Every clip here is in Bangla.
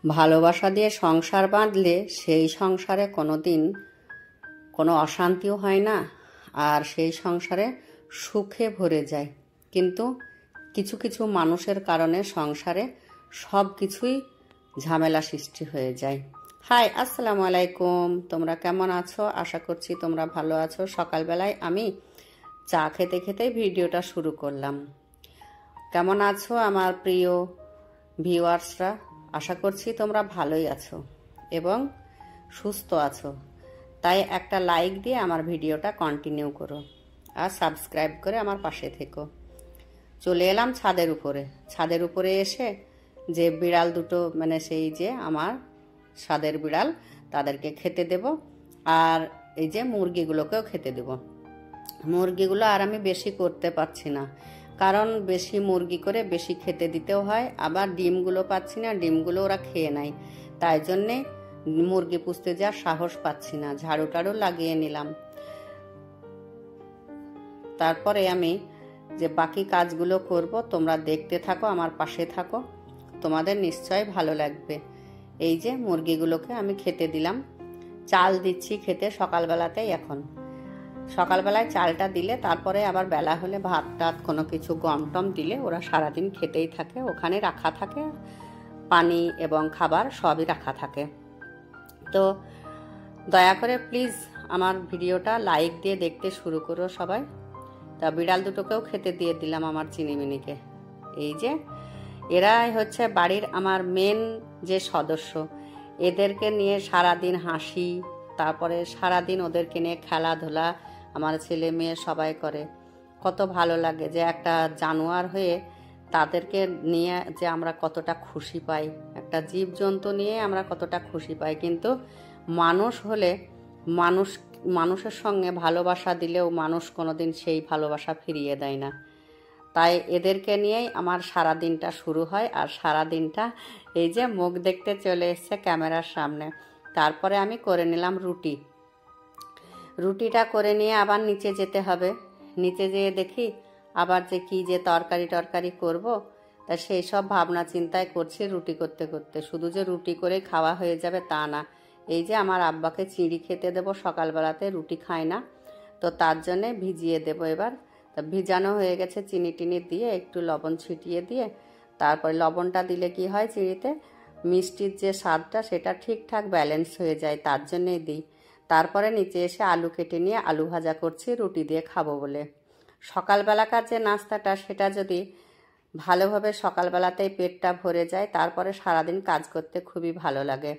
ভালোবাসা দিয়ে সংসার বাঁধলে সেই সংসারে কোনোদিন কোনো অশান্তিও হয় না, আর সেই সংসারে সুখে ভরে যায়। কিন্তু কিছু কিছু মানুষের কারণে সংসারে সব কিছুই ঝামেলা সৃষ্টি হয়ে যায়। হাই, আসসালামু আলাইকুম। তোমরা কেমন আছো? আশা করছি তোমরা ভালো আছো। সকালবেলায় আমি চা খেতে খেতেই ভিডিওটা শুরু করলাম। কেমন আছো আমার প্রিয় ভিউয়ার্সরা? আশা করছি তোমরা ভালোই আছো এবং সুস্থ আছো। তাই একটা লাইক দিয়ে আমার ভিডিওটা কন্টিনিউ করো আর সাবস্ক্রাইব করে আমার পাশে থেকো। চলে এলাম ছাদের উপরে এসে যে বিড়াল দুটো, মানে সেই যে আমার ছাদের বিড়াল, তাদেরকে খেতে দেব, আর এই যে মুরগিগুলোকেও খেতে দেব। মুরগিগুলো আর আমি বেশি করতে পারছি না, কারণ বেশি মুরগি করে বেশি খেতে দিতেও হয়, আবার ডিমগুলো পাচ্ছি না, ডিমগুলো ওরা খেয়ে নেয়। তাই জন্যে মুরগি পুষতে যাওয়ার সাহস পাচ্ছি না। ঝাড়ু টাড়ু লাগিয়ে নিলাম। তারপরে আমি যে বাকি কাজগুলো করব, তোমরা দেখতে থাকো, আমার পাশে থাকো, তোমাদের নিশ্চয়ই ভালো লাগবে। এই যে মুরগিগুলোকে আমি খেতে দিলাম, চাল দিচ্ছি খেতে সকালবেলাতেই। এখন সকালবেলায় চালটা দিলে তারপরে আবার বেলা হলে ভাত টাত কোনো কিছু গম টম দিলে ওরা সারাদিন খেতেই থাকে। ওখানে রাখা থাকে পানি এবং খাবার, সবই রাখা থাকে। তো দয়া করে প্লিজ আমার ভিডিওটা লাইক দিয়ে দেখতে শুরু করো সবাই। তা বিড়াল দুটোকেও খেতে দিয়ে দিলাম আমার চিনিমিনিকে। এই যে এরাই হচ্ছে বাড়ির আমার মেন যে সদস্য। এদেরকে নিয়ে সারাদিন হাসি, তারপরে সারাদিন ওদেরকে নিয়ে খেলাধুলা আমার ছেলে মেয়ে সবাই করে। কত ভালো লাগে যে একটা জানোয়ার হয়ে তাদেরকে নিয়ে যে আমরা কতটা খুশি পাই, একটা জীবজন্তু নিয়ে আমরা কতটা খুশি পাই। কিন্তু মানুষ হলে মানুষের সঙ্গে ভালোবাসা দিলেও মানুষ কোনোদিন সেই ভালোবাসা ফিরিয়ে দেয় না। তাই এদেরকে নিয়েই আমার সারা দিনটা শুরু হয়। আর সারা দিনটা এই যে মুখ দেখতে চলে এসছে ক্যামেরার সামনে। তারপরে আমি করে নিলাম রুটিটা করে নিয়ে আবার নিচে যেতে হবে। নিচে যেয়ে দেখি আবার যে কি যে তরকারি করব, তা সেই সব ভাবনা চিন্তায় করছি রুটি করতে করতে। শুধু যে রুটি করে খাওয়া হয়ে যাবে তা না। এই যে আমার আব্বাকে চিঁড়ি খেতে দেবো, সকালবেলাতে রুটি খায় না, তো তার জন্যে ভিজিয়ে দেবো এবার। তা ভিজানো হয়ে গেছে, চিনি টিনি দিয়ে একটু লবণ ছিটিয়ে দিয়ে, তারপরে লবণটা দিলে কি হয়, চিনিতে মিষ্টির যে স্বাদটা সেটা ঠিকঠাক ব্যালেন্স হয়ে যায়, তার জন্যেই দিই। তারপরে নিচে এসে আলু কেটে নিয়ে আলু ভাজা করছি রুটি দিয়ে খাবো বলে। সকালবেলাকার যে নাস্তাটা সেটা যদি ভালোভাবে সকালবেলাতেই পেটটা ভরে যায়, তারপরে সারাদিন কাজ করতে খুবই ভালো লাগে।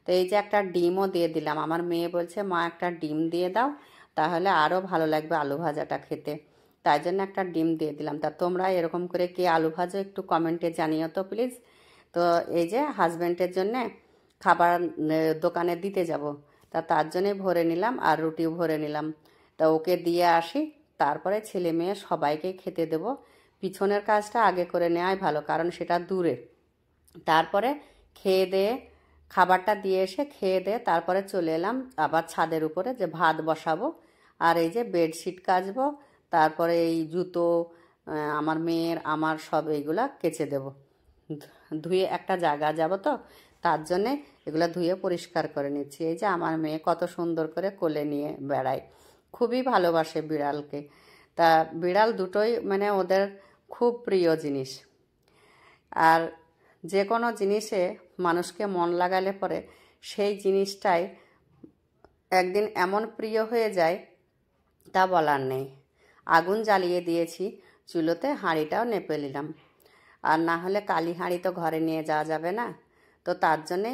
তো এই যে একটা ডিমও দিয়ে দিলাম। আমার মেয়ে বলছে, মা একটা ডিম দিয়ে দাও, তাহলে আরও ভালো লাগবে আলু ভাজাটা খেতে। তাই জন্য একটা ডিম দিয়ে দিলাম। তা তোমরা এরকম করে কে আলু ভাজো একটু কমেন্টে জানিও তো প্লিজ। তো এই যে হাজব্যান্ডের জন্যে খাবার দোকানে দিতে যাব, তা তার জন্যে ভরে নিলাম আর রুটিও ভরে নিলাম। তা ওকে দিয়ে আসি, তারপরে ছেলে মেয়ে সবাইকে খেতে দেব। পিছনের কাজটা আগে করে নেওয়াই ভালো, কারণ সেটা দূরে। তারপরে খেয়ে দিয়ে খাবারটা দিয়ে এসে খেয়ে দিয়ে তারপরে চলে এলাম আবার ছাদের উপরে যে ভাত বসাবো আর এই যে বেডশিট কাচবো। তারপরে এই জুতো আমার মেয়ের আমার সব এইগুলা কেচে দেব। ধুয়ে একটা জায়গা যাব, তো তার জন্যে এগুলো ধুয়ে পরিষ্কার করে নিচ্ছি। এই যে আমার মেয়ে কত সুন্দর করে কোলে নিয়ে বেড়ায়, খুবই ভালোবাসে বিড়ালকে। তা বিড়াল দুটোই মানে ওদের খুব প্রিয় জিনিস। আর যে কোনো জিনিসে মানুষকে মন লাগালে পরে সেই জিনিসটাই একদিন এমন প্রিয় হয়ে যায় তা বলার নেই। আগুন জ্বালিয়ে দিয়েছি চুলোতে, হাঁড়িটাও নেপে নিলাম। আর না হলে কালি হাঁড়ি তো ঘরে নিয়ে যাওয়া যাবে না, তো তার জন্যে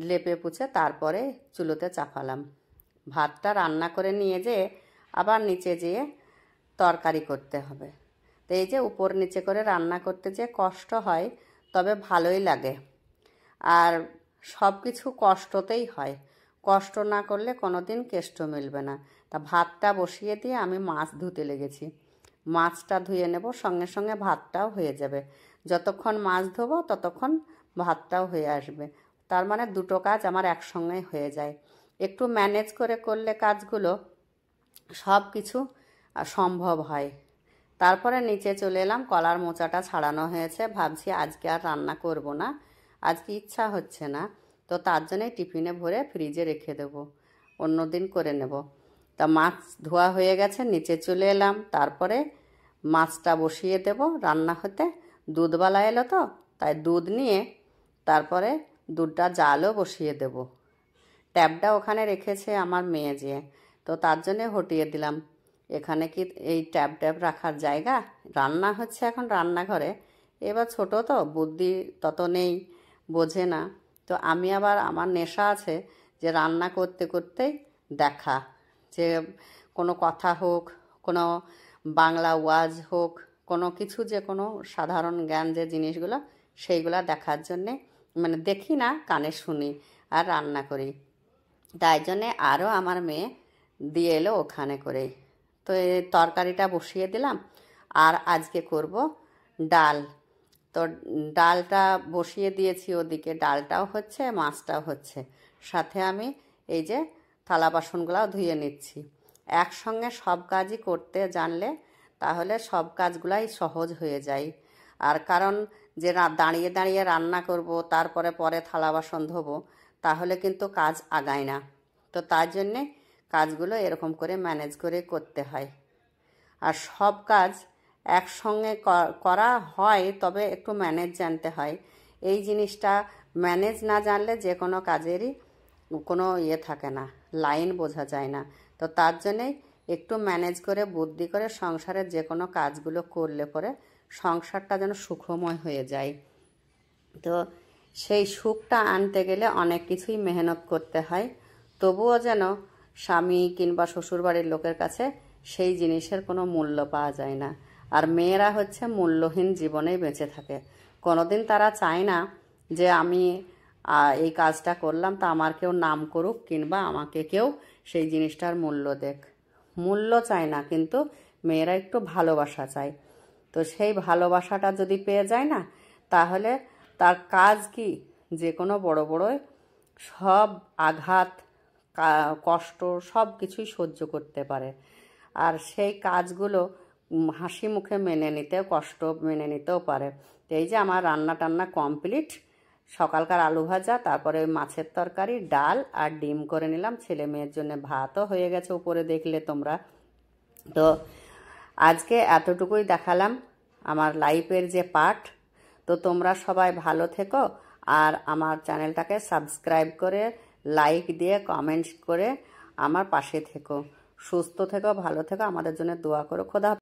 লেপে পুছে তারপরে চুলোতে চাপালাম। ভাতটা রান্না করে নিয়ে যেয়ে আবার নিচে যেয়ে তরকারি করতে হবে। তো এই যে উপর নিচে করে রান্না করতে যে কষ্ট হয়, তবে ভালোই লাগে। আর সব কিছু কষ্টতেই হয়, কষ্ট না করলে কোনো দিন কেষ্ট মিলবে না। তা ভাতটা বসিয়ে দিয়ে আমি মাছ ধুতে লেগেছি। মাছটা ধুয়ে নেব, সঙ্গে সঙ্গে ভাতটাও হয়ে যাবে। যতক্ষণ মাছ ধোবো ততক্ষণ ভাতটাও হয়ে আসবে। তার মানে দুটো কাজ আমার একসঙ্গে হয়ে যায়। একটু ম্যানেজ করে করলে কাজগুলো সব কিছু সম্ভব হয়। তারপরে নিচে চলে এলাম, কলার মোচাটা ছাড়ানো হয়েছে, ভাবছি আজকে আর রান্না করব না, আজকে ইচ্ছা হচ্ছে না, তো তার জন্যই টিফিনে ভরে ফ্রিজে রেখে দেবো, অন্য দিন করে নেব। তা মাছ ধোয়া হয়ে গেছে, নিচে চলে এলাম, তারপরে মাছটা বসিয়ে দেব রান্না হতে। দুধওয়ালা এলো তো, তাই দুধ নিয়ে তারপরে দুধটা জালও বসিয়ে দেব। ট্যাপটা ওখানে রেখেছে আমার মেয়ে যেয়ে, তো তার জন্যে হটিয়ে দিলাম। এখানে কি এই ট্যাপ রাখার জায়গা? রান্না হচ্ছে এখন রান্নাঘরে, এবার ছোট তো বুদ্ধি তত নেই, বোঝে না। তো আমি আবার আমার নেশা আছে যে রান্না করতে করতেই দেখা, যে কোনো কথা হোক, কোনো বাংলা ওয়াজ হোক, কোনো কিছু, যে কোনো সাধারণ জ্ঞান যে জিনিসগুলো সেইগুলো দেখার জন্যে, মানে দেখি না, কানে শুনি আর রান্না করি। তাই জন্যে আরও আমার মেয়ে দিয়ে এলো ওখানে করেই। তো এই তরকারিটা বসিয়ে দিলাম। আর আজকে করব ডাল। তো ডালটা বসিয়ে দিয়েছি ওদিকে, ডালটাও হচ্ছে, মাছটাও হচ্ছে, সাথে আমি এই যে থালা বাসনগুলোও ধুয়ে নিচ্ছি। একসঙ্গে সব কাজই করতে জানলে তাহলে সব কাজগুলাই সহজ হয়ে যায়। আর কারণ যে দাঁড়িয়ে দাঁড়িয়ে রান্না করব, তারপরে পরে থালা বাসন ধোবো, তাহলে কিন্তু কাজ আগায় না। তো তার জন্যে কাজগুলো এরকম করে ম্যানেজ করে করতে হয়। আর সব কাজ একসঙ্গে করা হয়, তবে একটু ম্যানেজ জানতে হয়। এই জিনিসটা ম্যানেজ না জানলে যে কোনো কাজেরই কোনো থাকে না, লাইন বোঝা যায় না। তো তার জন্যেই একটু ম্যানেজ করে বুদ্ধি করে সংসারের যে কোনো কাজগুলো করলে পরে সংসারটা যেন সুখময় হয়ে যায়। তো সেই সুখটা আনতে গেলে অনেক কিছুই মেহনত করতে হয়, তবুও যেন স্বামী কিংবা শ্বশুরবাড়ির লোকের কাছে সেই জিনিসের কোনো মূল্য পাওয়া যায় না। আর মেয়েরা হচ্ছে মূল্যহীন জীবনেই বেঁচে থাকে। কোনোদিন তারা চায় না যে আমি এই কাজটা করলাম তা আমার কেউ নাম করুক, কিংবা আমাকে কেউ সেই জিনিসটার মূল্য দেখ। মূল্য চায় না, কিন্তু মেয়েরা একটু ভালোবাসা চায়। তো সেই ভালোবাসাটা যদি পেয়ে যায় না, তাহলে তার কাজ কি, যে কোনো বড় বড় সব আঘাত, কষ্ট সব কিছুই সহ্য করতে পারে। আর সেই কাজগুলো হাসি মুখে মেনে নিতে, কষ্ট মেনে নিতেও পারে। তো এই যে আমার রান্না টান্না কমপ্লিট, সকালকার আলু ভাজা, তারপরে মাছের তরকারি, ডাল আর ডিম করে নিলাম, ছেলে মেয়ের জন্য ভাতও হয়ে গেছে, উপরে দেখলে তোমরা। তো আজকে এতটুকুই দেখালাম আমার লাইফের যে পার্ট। তো তোমরা সবাই ভালো থেকো, আর আমার চ্যানেলটাকে সাবস্ক্রাইব করে, লাইক দিয়ে, কমেন্টস করে আমার পাশে থেকো। সুস্থ থেকো, ভালো থেকো, আমাদের জন্য দোয়া করো। খোদা।